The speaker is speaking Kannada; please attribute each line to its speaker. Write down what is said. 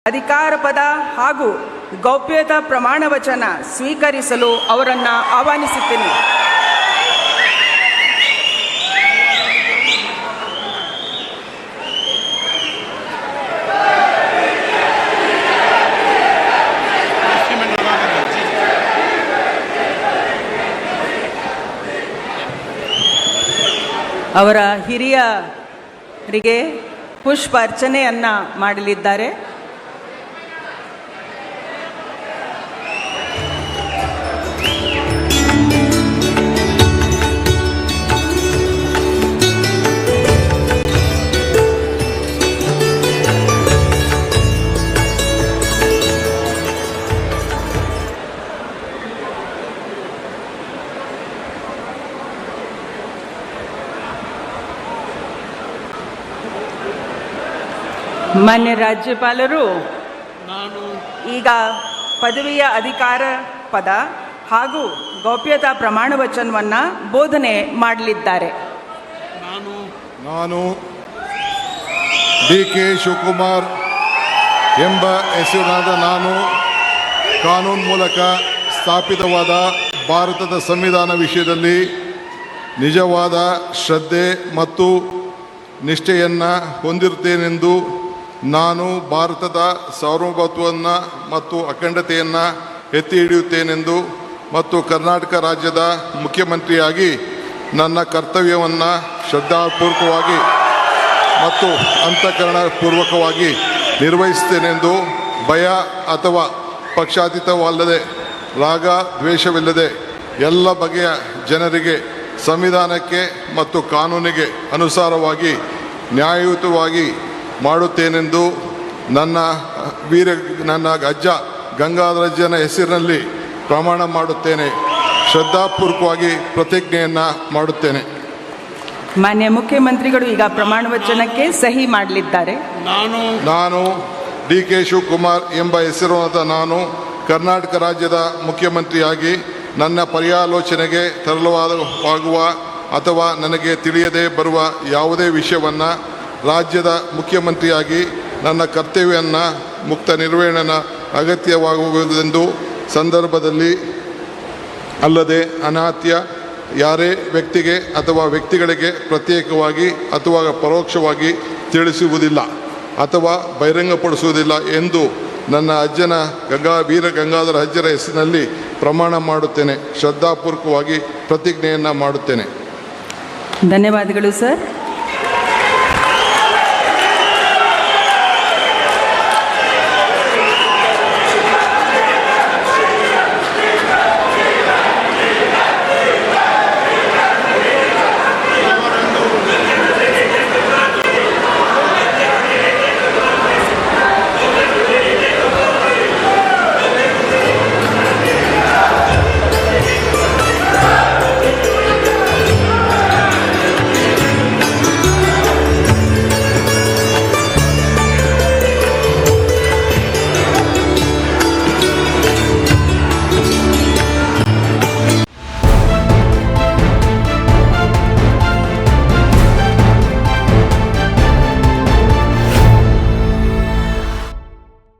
Speaker 1: ಅಧಿಕಾರ ಪದ ಹಾಗೂ ಗೌಪ್ಯತಾ ಪ್ರಮಾಣ ವಚನ ಸ್ವೀಕರಿಸಲು ಅವರನ್ನು ಆಹ್ವಾನಿಸುತ್ತೇನೆ. ಅವರ ಹಿರಿಯರಿಗೆ ಪುಷ್ಪ ಅರ್ಚನೆಯನ್ನು ಮಾಡಲಿದ್ದಾರೆ. ಮಾನ್ಯ ರಾಜ್ಯಪಾಲರು ಈಗ ಪದವಿಯ ಅಧಿಕಾರ ಪದ ಹಾಗೂ ಗೌಪ್ಯತಾ ಪ್ರಮಾಣ ವಚನವನ್ನು ಬೋಧನೆ ಮಾಡಲಿದ್ದಾರೆ.
Speaker 2: ನಾನು ಡಿ.ಕೆ. ಶಿವಕುಮಾರ್ ಎಂಬ ಹೆಸರಿನಾದ ನಾನು ಕಾನೂನು ಮೂಲಕ ಸ್ಥಾಪಿತವಾದ ಭಾರತದ ಸಂವಿಧಾನ ವಿಷಯದಲ್ಲಿ ನಿಜವಾದ ಶ್ರದ್ಧೆ ಮತ್ತು ನಿಷ್ಠೆಯನ್ನು ಹೊಂದಿರುತ್ತೇನೆಂದು ನಾನು ಭಾರತದ ಸಾರ್ವಭೌಮತ್ವವನ್ನು ಮತ್ತು ಅಖಂಡತೆಯನ್ನು ಎತ್ತಿ ಹಿಡಿಯುತ್ತೇನೆಂದು ಮತ್ತು ಕರ್ನಾಟಕ ರಾಜ್ಯದ ಮುಖ್ಯಮಂತ್ರಿಯಾಗಿ ನನ್ನ ಕರ್ತವ್ಯವನ್ನು ಶ್ರದ್ಧಾಪೂರ್ವಕವಾಗಿ ಮತ್ತು ಅಂತಃಕರಣಪೂರ್ವಕವಾಗಿ ನಿರ್ವಹಿಸುತ್ತೇನೆಂದು ಭಯ ಅಥವಾ ಪಕ್ಷಾತೀತವಲ್ಲದೆ ರಾಗ ದ್ವೇಷವಿಲ್ಲದೆ ಎಲ್ಲ ಬಗೆಯ ಜನರಿಗೆ ಸಂವಿಧಾನಕ್ಕೆ ಮತ್ತು ಕಾನೂನಿಗೆ ಅನುಸಾರವಾಗಿ ನ್ಯಾಯಯುತವಾಗಿ ಮಾಡುತ್ತೇನೆಂದು ನನ್ನ ಅಜ್ಜ ಗಂಗಾಧರಜ್ಜನ ಹೆಸರಿನಲ್ಲಿ ಪ್ರಮಾಣ ಮಾಡುತ್ತೇನೆ. ಶ್ರದ್ಧಾಪೂರ್ವಕವಾಗಿ ಪ್ರತಿಜ್ಞೆಯನ್ನು ಮಾಡುತ್ತೇನೆ.
Speaker 1: ಮಾನ್ಯ ಮುಖ್ಯಮಂತ್ರಿಗಳು ಈಗ ಪ್ರಮಾಣ ವಚನಕ್ಕೆ ಸಹಿ ಮಾಡಲಿದ್ದಾರೆ.
Speaker 2: ನಾನು ಡಿ.ಕೆ. ಶಿವಕುಮಾರ್ ಎಂಬ ಹೆಸರಿನಾದ ನಾನು ಕರ್ನಾಟಕ ರಾಜ್ಯದ ಮುಖ್ಯಮಂತ್ರಿಯಾಗಿ ನನ್ನ ಪರ್ಯಾಲೋಚನೆಗೆ ತರಲಾಗುವ ಅಥವಾ ನನಗೆ ತಿಳಿಯದೇ ಬರುವ ಯಾವುದೇ ವಿಷಯವನ್ನು ರಾಜ್ಯದ ಮುಖ್ಯಮಂತ್ರಿಯಾಗಿ ನನ್ನ ಕರ್ತವ್ಯವನ್ನು ಮುಕ್ತ ನಿರ್ವಹಣೆಯ ಅಗತ್ಯವಾಗುವುದೆಂದು ಸಂದರ್ಭದಲ್ಲಿ ಅಲ್ಲದೆ ಅನಾತ್ಯ ಯಾರೇ ವ್ಯಕ್ತಿಗೆ ಅಥವಾ ವ್ಯಕ್ತಿಗಳಿಗೆ ಪ್ರತ್ಯೇಕವಾಗಿ ಅಥವಾ ಪರೋಕ್ಷವಾಗಿ ತಿಳಿಸುವುದಿಲ್ಲ ಅಥವಾ ಬಹಿರಂಗಪಡಿಸುವುದಿಲ್ಲ ಎಂದು ನನ್ನ ಅಜ್ಜನ ವೀರ ಗಂಗಾಧರ ಅಜ್ಜರ ಹೆಸರಿನಲ್ಲಿ ಪ್ರಮಾಣ ಮಾಡುತ್ತೇನೆ. ಶ್ರದ್ಧಾಪೂರ್ವಕವಾಗಿ ಪ್ರತಿಜ್ಞೆಯನ್ನು ಮಾಡುತ್ತೇನೆ.
Speaker 1: ಧನ್ಯವಾದಗಳು ಸರ್.